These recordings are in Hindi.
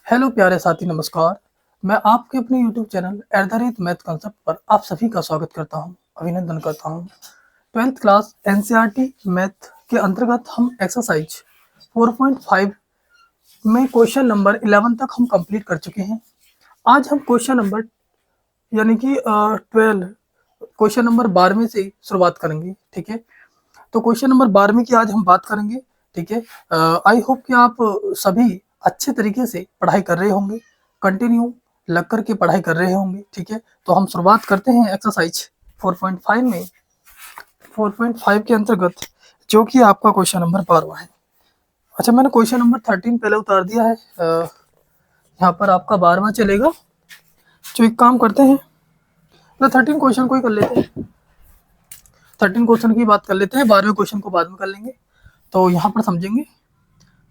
हेलो प्यारे साथी, नमस्कार। मैं आपके अपने यूट्यूब चैनल @मैथ कॉन्सेप्ट पर आप सभी का स्वागत करता हूं, अभिनंदन करता हूं। 12th क्लास एनसीईआरटी मैथ के अंतर्गत हम एक्सरसाइज 4.5 में क्वेश्चन नंबर 11 तक हम कंप्लीट कर चुके हैं। आज हम क्वेश्चन नंबर यानी कि 12 क्वेश्चन नंबर 12वें से शुरुआत करेंगे। ठीक है, तो क्वेश्चन नंबर 12वें की आज हम बात करेंगे। ठीक है, आई होप कि आप सभी अच्छे तरीके से पढ़ाई कर रहे होंगे, कंटिन्यू लग कर के पढ़ाई कर रहे होंगे। ठीक है, तो हम शुरुआत करते हैं एक्सरसाइज 4.5 में। 4.5 के अंतर्गत जो कि आपका क्वेश्चन नंबर 12वां है। अच्छा, मैंने क्वेश्चन नंबर 13 पहले उतार दिया है, यहाँ पर आपका 12वां चलेगा। तो एक काम करते हैं, तो 13 क्वेश्चन को ही कर लेते हैं। 13 क्वेश्चन की बात कर लेते हैं, 12वें क्वेश्चन को बाद में कर लेंगे। तो यहाँ पर समझेंगे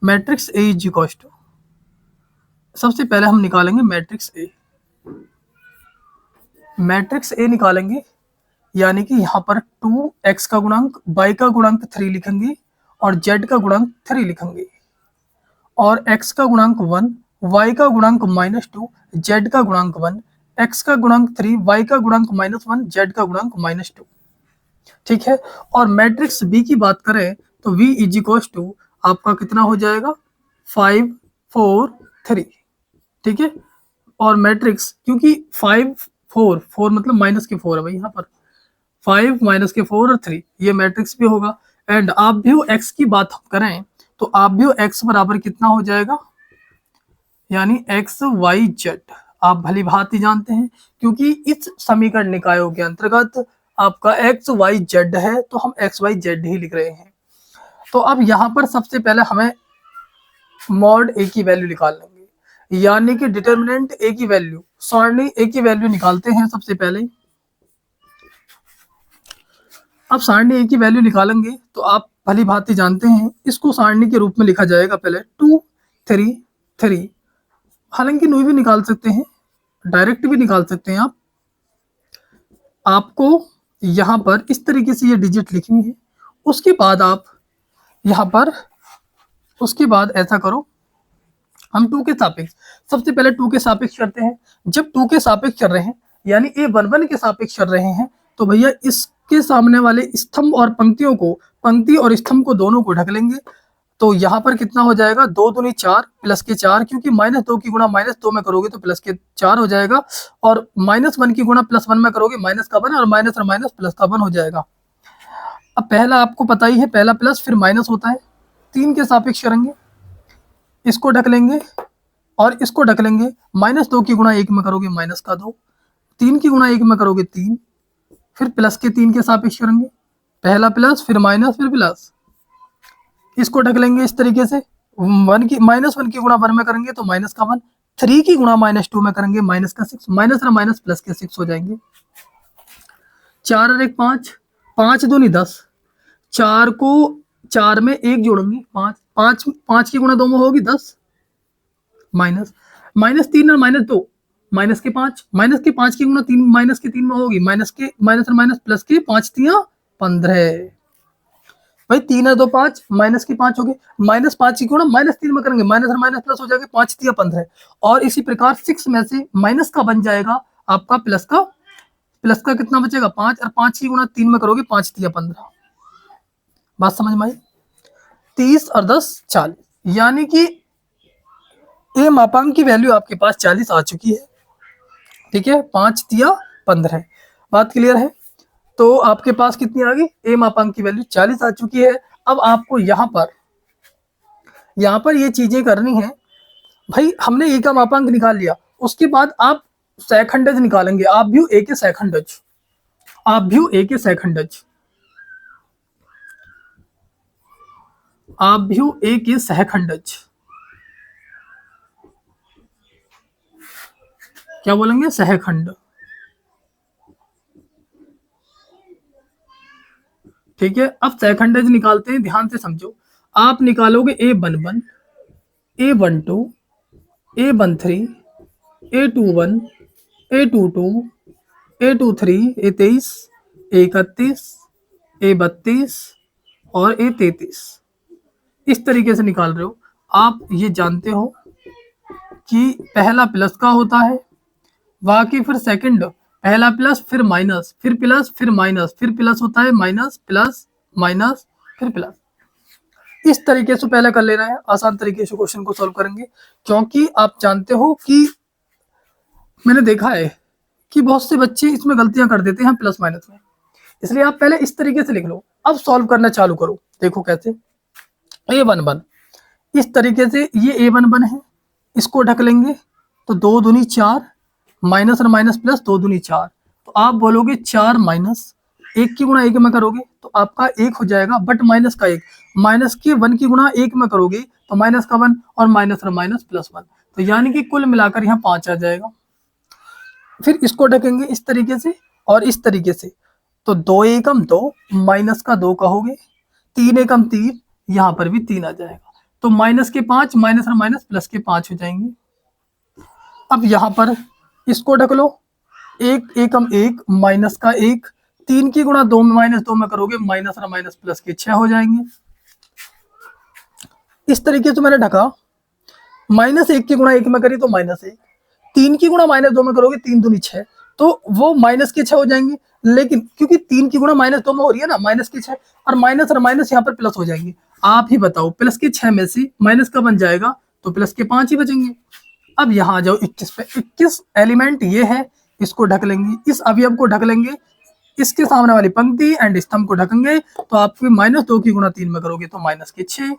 matrix A is equal to, सबसे पहले हम निकालेंगे मैट्रिक्स ए। मैट्रिक्स ए निकालेंगे यानी कि यहाँ पर 2x का गुणांक, y का गुणांक 3 लिखेंगे और z का गुणांक 3 लिखेंगे, और x का गुणांक 1, y का गुणांक -2, z का गुणांक 1, x का गुणांक 3, y का गुणांक -1, z का गुणांक -2। ठीक है, और मैट्रिक्स बी की बात करें तो v इज इक्वल टू आपका कितना हो जाएगा, 5 4 3। ठीक है, और मैट्रिक्स क्योंकि 5 4 4 मतलब माइनस के 4 है भाई, यहाँ पर 5 माइनस के 4 और 3 ये मैट्रिक्स भी होगा। एंड आप भी एक्स की बात हम करें तो आप भी एक्स बराबर कितना हो जाएगा, यानी एक्स वाई जेड। आप भली भांति जानते हैं क्योंकि इस समीकरण निकायों के अंतर्गत आपका एक्स वाई जेड है, तो हम एक्स वाई जेड ही लिख रहे हैं। तो अब यहाँ पर सबसे पहले हमें मॉड ए की वैल्यू निकाल लेंगे, यानी कि डिटर्मिनेंट ए की वैल्यू, सारणी ए की वैल्यू निकालते हैं सबसे पहले। अब सारणी ए की वैल्यू निकालेंगे तो आप भली भांति जानते हैं इसको सारणी के रूप में लिखा जाएगा पहले 2 3 3। हालांकि न्यू भी निकाल सकते हैं, डायरेक्ट भी निकाल सकते हैं आप। आपको यहाँ पर इस तरीके से ये डिजिट लिखनी है। उसके बाद आप यहाँ पर, उसके बाद ऐसा करो, हम 2 के सापेक्ष, सबसे पहले 2 के सापेक्ष करते हैं। जब 2 के सापेक्ष कर रहे हैं यानी ए 1 के सापेक्ष कर रहे हैं, तो भैया इसके सामने वाले स्तंभ और पंक्तियों को, पंक्ति और स्तंभ को दोनों को ढक लेंगे। तो यहाँ पर कितना हो जाएगा, 2 दूनी 4 प्लस के 4, क्योंकि -2 की गुणा -2 में करोगे तो प्लस के 4 हो जाएगा, और -1 की गुणा +1 में करोगे माइनस का 1, और माइनस और माइनस प्लस का 1 हो जाएगा। अब पहला आपको पता ही है, पहला प्लस फिर माइनस होता है। 3 के सापेक्ष करेंगे, इसको ढक लेंगे और इसको ढक लेंगे। -2 की गुणा 1 में करोगे माइनस का 2, 3 की गुणा 1 में करोगे 3, फिर प्लस के 3 के सापेक्ष करेंगे, पहला प्लस फिर माइनस फिर प्लस, इसको ढक लेंगे इस तरीके से। -1 की गुणा 1 में करेंगे तो माइनस का 1, 3 की गुणा -2 में करेंगे माइनस का 6, माइनस और माइनस प्लस के 6 हो जाएंगे। 4 और 1 5, 5 दूनी 10, 4 को 4 में 1 जोड़ेंगे 5, 5 की गुणा 2 में होगी 10, माइनस -3 और -2, माइनस के 5, माइनस के 5 की गुणा 3 माइनस के 3 में होगी माइनस के, माइनस और माइनस प्लस के 5 3 15। भाई 3 और 2 5, माइनस के 5 हो गए, -5 की गुणा -3 में करेंगे माइनस और माइनस प्लस हो जाएगा, 5 3 15। और इसी प्रकार 6 में से माइनस का बन जाएगा आपका प्लस का, प्लस का कितना बचेगा 5, और 5 की गुणा 3 में करोगे 5 3 15। बात समझ में आई। 30 और 10 40, यानी कि ए मापांक की वैल्यू आपके पास 40 आ चुकी है। ठीक है, 5 3 15, बात क्लियर है। तो आपके पास कितनी आ गई, ए मापांक की वैल्यू 40 आ चुकी है। अब आपको यहाँ पर ये चीजें करनी है। भाई हमने ए का मापांक निकाल लिया, उसके बाद आप सहखंडज निकालेंगे। आप भी ए के सहखंडज, आप भी ए के सहखंडज, आप भी ए के सहखंडज, क्या बोलेंगे, सहखंड। ठीक है, अब सहखंडज निकालते हैं, ध्यान से समझो। आप निकालोगे A11, A12, A13, A21, A22, A23, A23, A31, A32 और A33, इस तरीके से निकाल रहे हो। आप ये जानते हो कि पहला प्लस का होता है, बाकी फिर सेकंड पहला प्लस फिर माइनस फिर प्लस फिर माइनस फिर प्लस होता है, माइनस प्लस माइनस फिर प्लस। इस तरीके से पहले कर लेना है, आसान तरीके से क्वेश्चन को सॉल्व करेंगे, क्योंकि आप जानते हो कि मैंने देखा है कि बहुत से बच्चे इसमें गलतियां कर देते हैं प्लस माइनस में, इसलिए आप पहले इस तरीके से लिख लो। अब सॉल्व करना चालू करो, देखो कैसे। a11 इस तरीके से, ये a11 है, इसको ढक लेंगे तो 2 दूनी 4, माइनस और माइनस प्लस 2 दूनी 4, तो आप बोलोगे 4 माइनस 1 की गुणा 1 में करोगे तो आपका 1 हो जाएगा, बट माइनस का 1, माइनस के 1 की गुणा 1 में करोगे तो माइनस का 1 और माइनस प्लस 1, तो यानी कि कुल मिलाकर यहाँ 5 आ जाएगा। फिर इसको ढकेंगे इस तरीके से और इस तरीके से, तो 2 एकम 2 माइनस का 2 कहोगे, 3 एकम 3, यहाँ पर भी 3 आ जाएगा, तो माइनस के 5 माइनस और माइनस प्लस के 5 हो जाएंगे। अब यहाँ पर इसको ढक लो, 1 एकम 1 माइनस का 1, 3 की गुणा 2 में माइनस 2 में करोगे माइनस और माइनस प्लस के 6 हो जाएंगे। इस तरीके से मैंने ढका, माइनस 1 की गुणा 1 में करी तो माइनस 1, 3 की गुणा माइनस 2 में करोगे 3 दूनी 6, तो वो माइनस के 6 हो जाएंगे, लेकिन क्योंकि 3 की गुणा माइनस 2 में हो रही है ना, माइनस के 6 और माइनस यहाँ पर प्लस हो जाएंगे। आप ही बताओ, प्लस के 6 में से माइनस का बन जाएगा तो प्लस के 5 ही बचेंगे। अब यहाँ आ जाओ 21 पे, 21 एलिमेंट ये है, इसको ढक लेंगे, इस अवयव को ढक लेंगे, इसके सामने वाली पंक्ति एंड स्तंभ को ढकेंगे, तो आपके माइनस 2 की गुणा 3 में करोगे तो माइनस के 6,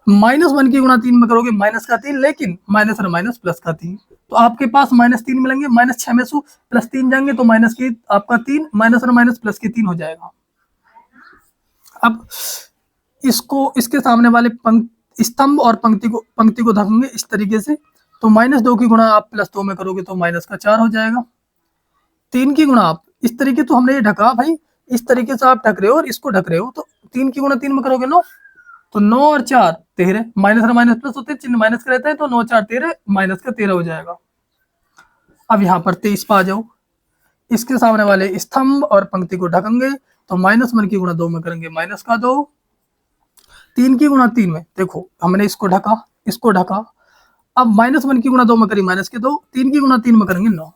माइनस 1 की गुणा 3 में करोगे माइनस का 3, लेकिन माइनस और माइनस प्लस का 3, तो आपके पास माइनस 3 मिलेंगे, माइनस 6 में से प्लस 3 जाएंगे तो माइनस के आपका 3, माइनस और माइनस प्लस के 3 हो जाएगा। अब इसको इसके सामने वाले स्तंभ और पंक्ति को ढकेंगे इस तरीके से, तो माइनस 2 की गुणा आप प्लस 2 में करोगे तो माइनस का 4 हो जाएगा, 3 की गुणा आप इस तरीके, तो हमने ये ढका भाई, इस तरीके से आप ढक रहे हो और इसको ढक रहे हो, तो 3 की गुणा 3 में करोगे 9, तो 9 और 4 13, माइनस और माइनस प्लस होते हैं, चिन्ह माइनस का रहता है, तो 9 4 13, माइनस का 13 हो जाएगा। अब यहाँ पर 23 पे आ जाओ, इसके सामने वाले स्तंभ और पंक्ति को ढकेंगे तो माइनस 1 की गुणा 2 में करेंगे माइनस का 2, 3 की गुणा 3 में, देखो हमने इसको ढका, अब माइनस 1 की गुणा 2 में करी माइनस के 2, 3 की गुणा 3 में करेंगे 9,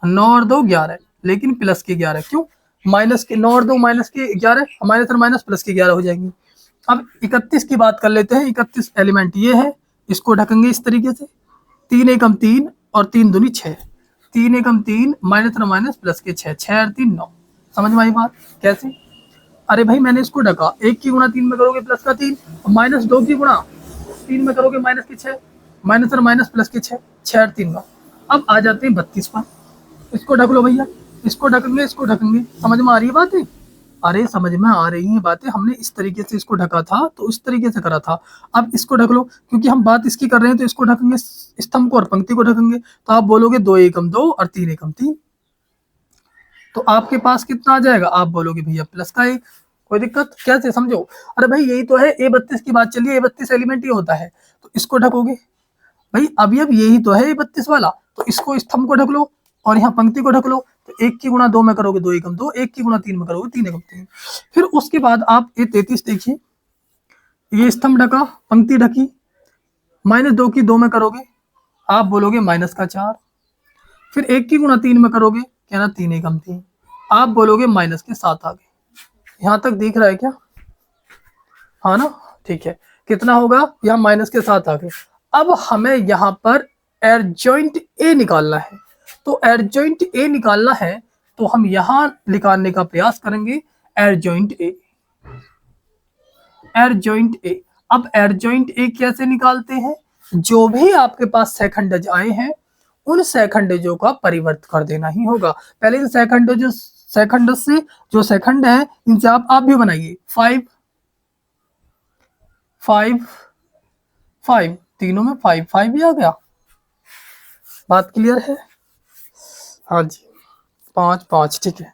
9 और 2 11, लेकिन प्लस के 11, क्यों, माइनस के 9 और 2 माइनस के 11, माइनस और माइनस प्लस के 11 हो जाएंगे। अब 31 की बात कर लेते हैं, 31 एलिमेंट ये है, इसको ढकेंगे इस तरीके से, 3 एकम 3 और 3 दूनी 6, 3 एकम 3 माइनस और माइनस प्लस के 6, 6 और 3 9, समझ में आई बात कैसे? अरे भाई मैंने इसको ढका, 1 की गुणा 3 में करोगे प्लस का 3, माइनस 2 की गुणा 3 में करोगे माइनस के 6, माइनस और माइनस प्लस के 6, 6 और 3 9। अब आ जाते हैं 32 पर, इसको ढक लो भैया, इसको ढकेंगे, समझ में आ रही है बातें? अरे समझ में आ रही है बातें, हमने इस तरीके से इसको ढका था तो इस तरीके से करा था, अब इसको ढक लो, क्योंकि हम बात इसकी कर रहे हैं तो इसको ढकेंगे, स्तंभ को और पंक्ति को ढकेंगे, तो आप बोलोगे 2 एकम 2 और 3 एकम 3, तो आपके पास कितना आ जाएगा, आप बोलोगे भैया प्लस का 1, कोई दिक्कत? कैसे समझो? अरे भाई यही तो है, A32 की बात चलिए, A32 एलिमेंट ये होता है, तो इसको ढकोगे भाई, अभी अब यही तो है A32 वाला, तो इसको स्तंभ को ढक लो और यहाँ पंक्ति को ढक लो, तो 1 की गुणा 2 में करोगे 2 एकम 2, 1 की गुणा 3 में करोगे 3 एकम 3। फिर उसके बाद आप ये 33 देखिए, ये स्तंभ ढका, पंक्ति ढकी, माइनस 2 की 2 में करोगे, आप बोलोगे माइनस का 4, फिर 1 की गुणा 3 में करोगे, क्या ना 3 एकम 3, आप बोलोगे माइनस के 7 आ गए। यहाँ तक दिख रहा है क्या? हाँ ना, ठीक है, कितना होगा, यहाँ माइनस के 7 आ गए। अब हमें यहाँ पर एडजॉइंट ए निकालना है, तो एडजॉइंट ए निकालना है तो हम यहाँ निकालने का प्रयास करेंगे, एडजॉइंट ए, एडजॉइंट ए। अब एडजॉइंट ए कैसे निकालते हैं, जो भी आपके पास सेकंडज आए हैं उन सेकंडजों का परिवर्त कर देना ही होगा। पहले इन सेकंड से जो सेकंड है इनसे आप भी बनाइए, 5 5 5, तीनों में 5 5 भी आ गया, बात क्लियर है? हाँ जी, 5 5, ठीक है।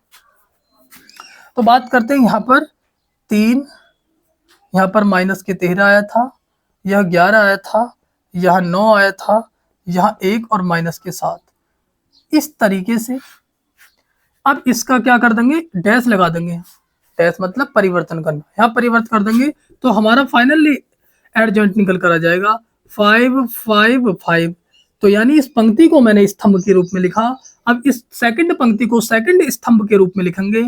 तो बात करते हैं यहाँ पर 3, यहाँ पर माइनस के 13 आया था, यह 11 आया था, यहाँ 9 आया था, यहाँ 1 और माइनस के 7, इस तरीके से। अब इसका क्या कर देंगे, डैश लगा देंगे, डैश मतलब परिवर्तन करना, यहाँ परिवर्तन कर देंगे तो हमारा फाइनली एडजॉइंट निकल कर आ जाएगा 5 5 5। तो यानी इस पंक्ति को मैंने स्तंभ के रूप में लिखा। अब इस सेकंड पंक्ति को सेकंड स्तंभ के रूप में लिखेंगे,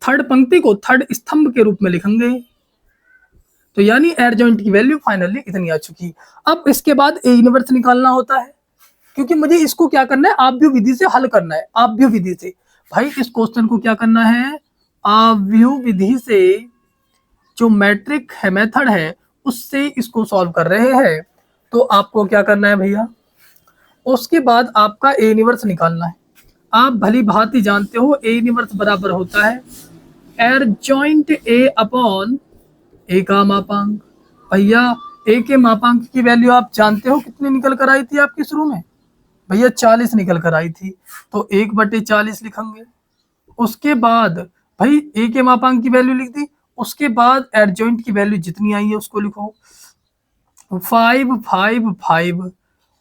थर्ड पंक्ति को थर्ड स्तंभ के रूप में लिखेंगे। तो यानी एडजॉइंट की वैल्यू फाइनली इतनी आ चुकी। अब इसके बाद ए इनवर्स निकालना होता है, क्योंकि मुझे इसको क्या करना है, आव्यूह विधि से हल करना है। आव्यूह विधि से भाई इस क्वेश्चन को क्या करना है, आव्यूह विधि से जो मैट्रिक है, मेथड है, उससे इसको सॉल्व कर रहे हैं। तो आपको क्या करना है भैया, उसके बाद आपका ए इनवर्स निकालना है। आप भली भांति जानते हो ए इनवर्स बराबर होता है एडजॉइंट ए अपॉन ए का मापांक। भैया ए के मापांक की वैल्यू आप जानते हो कितनी निकल कर आई थी आपके शुरू में, भैया 40 निकल कर आई थी। तो 1/40 लिखेंगे। उसके बाद भाई ए के मापांक की वैल्यू लिख दी, उसके बाद एडजॉइंट की वैल्यू जितनी आई है उसको लिखो। 5 5 5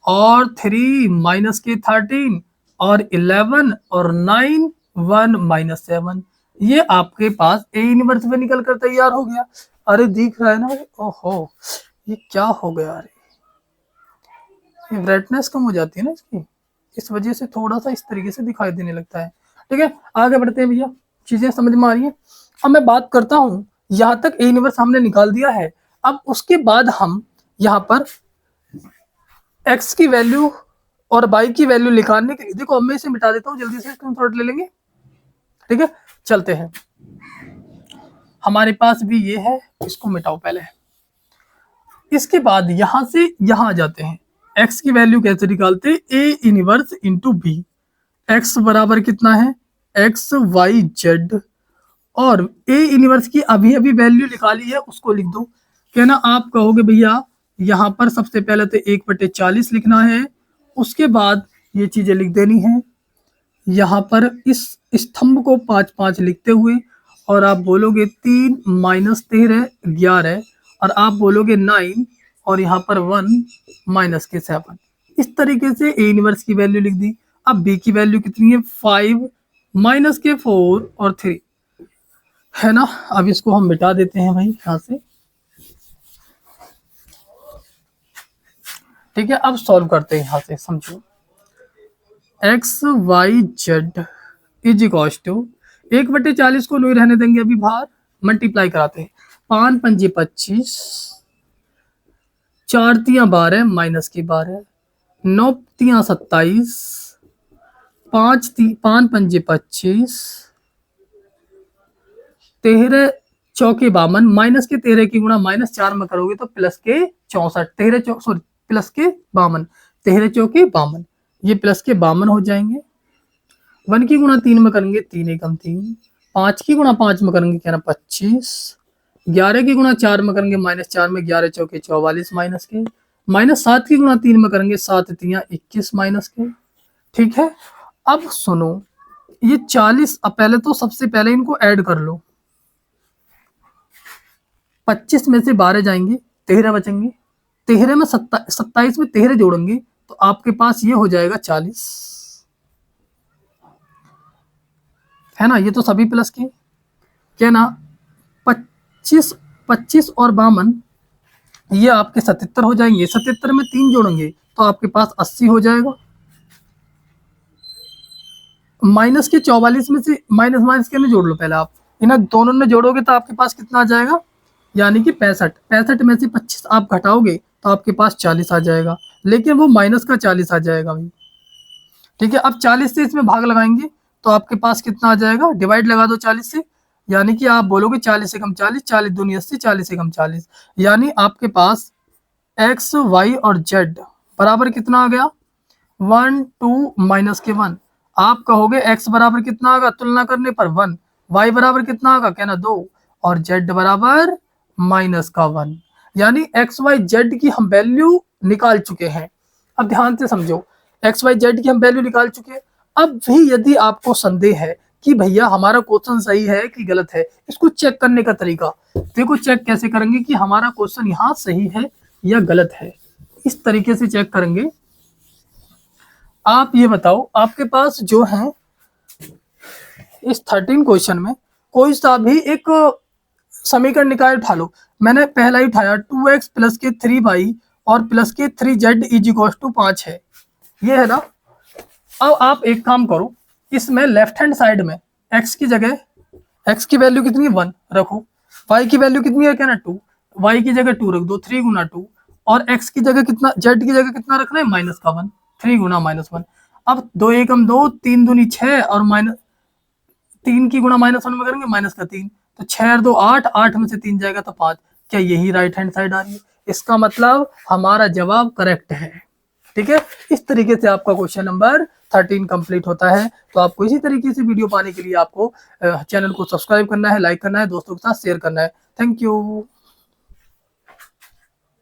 और 3 माइनस के 13 और 11 और 9 1 माइनस 7। ये आपके पास ए इनवर्स में निकल कर तैयार हो गया। अरे दिख रहा है ना, ओहो ये क्या हो गया, अरे ये ब्राइटनेस कम हो जाती है ना इसकी, इस वजह से थोड़ा सा इस तरीके से दिखाई देने लगता है। ठीक है, आगे बढ़ते हैं भैया, चीजें समझ में आ रही है। अब मैं बात करता हूँ, यहाँ तक ए इनवर्स हमने निकाल दिया है। अब उसके बाद हम यहाँ पर x की वैल्यू और y की वैल्यू निकालने के लिए, देखो अब मैं इसे मिटा देता हूँ, जल्दी से स्क्रीनशॉट ले लेंगे। ठीक है, चलते हैं। हमारे पास भी ये है, इसको मिटाओ पहले। इसके बाद यहां से यहां आ जाते हैं। x की वैल्यू कैसे निकालते हैं, a inverse into B. x बराबर कितना है, x y z, और a इनवर्स की अभी अभी वैल्यू निकाली है उसको लिख दो। कहना आप कहोगे भैया यहाँ पर सबसे पहले तो 1/40 लिखना है, उसके बाद ये चीजें लिख देनी है। यहाँ पर इस स्तंभ को 5 5 लिखते हुए, और आप बोलोगे 3 माइनस 13 11, और आप बोलोगे 9, और यहाँ पर 1 माइनस के 7। इस तरीके से ए इनवर्स की वैल्यू लिख दी। अब बी की वैल्यू कितनी है, 5 माइनस के 4 और 3 है ना। अब इसको हम मिटा देते हैं भाई यहाँ से। ठीक है, अब सॉल्व करते हैं यहाँ से, समझो। X Y Z is equals to 1/40 को नहीं रहने देंगे अभी बाहर, मल्टीप्लाई कराते हैं। 5 पंजे 25, 4 तियां 12 माइनस की 12, 9 तियां 27, 5 पंजे 25, 13 चौके 52, माइनस के 13 की गुणा -4 में करोगे तो प्लस के 64, प्लस के 52, 13 चौके 52, ये प्लस के 52 हो जाएंगे। 1 की गुणा 3 में करेंगे 3 एकम 3, 5 की गुणा 5 में करेंगे क्या ना 25, 11 की गुणा 4 में करेंगे -4 में 11 चौके 44 माइनस के, -7 की गुणा 3 में करेंगे 7 तियां 21 माइनस के। ठीक है, अब सुनो ये 40, अब पहले तो सबसे पहले इनको ऐड कर लो। 25 में से 12 जाएंगे, 13 बचेंगे, 13 में 27 में 13 जोड़ेंगे तो आपके पास ये हो जाएगा 40, है ना। ये तो सभी प्लस के, क्या ना 25 और 52 ये आपके 77 हो जाएंगे। 77 में 3 जोड़ेंगे तो आपके पास 80 हो जाएगा। माइनस के 44 में से माइनस के नहीं जोड़ लो पहले आप, इन्हें दोनों में जोड़ोगे तो आपके पास कितना आ जाएगा, यानी कि 65 में से 25 आप घटाओगे तो आपके पास 40 आ जाएगा, लेकिन वो माइनस का 40 आ जाएगा भाई। ठीक है, अब 40 से इसमें भाग लगाएंगे तो आपके पास कितना आ जाएगा, डिवाइड लगा दो 40 से, यानी कि आप बोलोगे 40 से कम 40, 40 दूनी 80, 40 से कम 40, यानी आपके पास एक्स वाई और जेड बराबर कितना आ गया, 1 2 माइनस के 1। आप कहोगे x बराबर कितना आगा, तुलना करने पर 1, y बराबर कितना आगा, कहना 2, और z बराबर माइनस का 1, यानी x y z की हम वैल्यू निकाल चुके हैं। अब ध्यान से समझो, x y z की हम वैल्यू निकाल चुके हैं। अब भी यदि आपको संदेह है कि भैया हमारा क्वेश्चन सही है कि गलत है, इसको चेक करने का तरीका देखो। चेक कैसे करेंगे कि हमारा क्वेश्चन यहाँ सही है या गलत है, इस तरीके से चेक करेंगे। आप ये बताओ, आपके पास जो है इस 13 क्वेश्चन में कोई सा भी एक समीकरण निकाय उठा लो। मैंने पहला ही उठाया 2x प्लस के 3y और प्लस के 3z इज इक्वल टू 5 है, ये है ना। अब आप एक काम करो, इसमें लेफ्ट हैंड साइड में x की जगह x की वैल्यू कितनी है 1 रखो, y की वैल्यू कितनी है क्या ना 2, y की जगह 2 रख दो 3 गुना 2, और x की जगह कितना, z की जगह कितना रखना है माइनस का 1, 3 गुना -1। अब 2 एकम 2, 3 दूनी 6 और माइनस 3 की गुणा -1 में करेंगे माइनस का 3, तो 6 और 2 8, 8 में से 3 जाएगा तो 5। क्या यही राइट हैंड साइड आ रही है? इसका मतलब हमारा जवाब करेक्ट है। ठीक है, इस तरीके से आपका क्वेश्चन नंबर 13 कंप्लीट होता है। तो आपको इसी तरीके से वीडियो पाने के लिए आपको चैनल को सब्सक्राइब करना है, लाइक करना है, दोस्तों के साथ शेयर करना है। Thank you.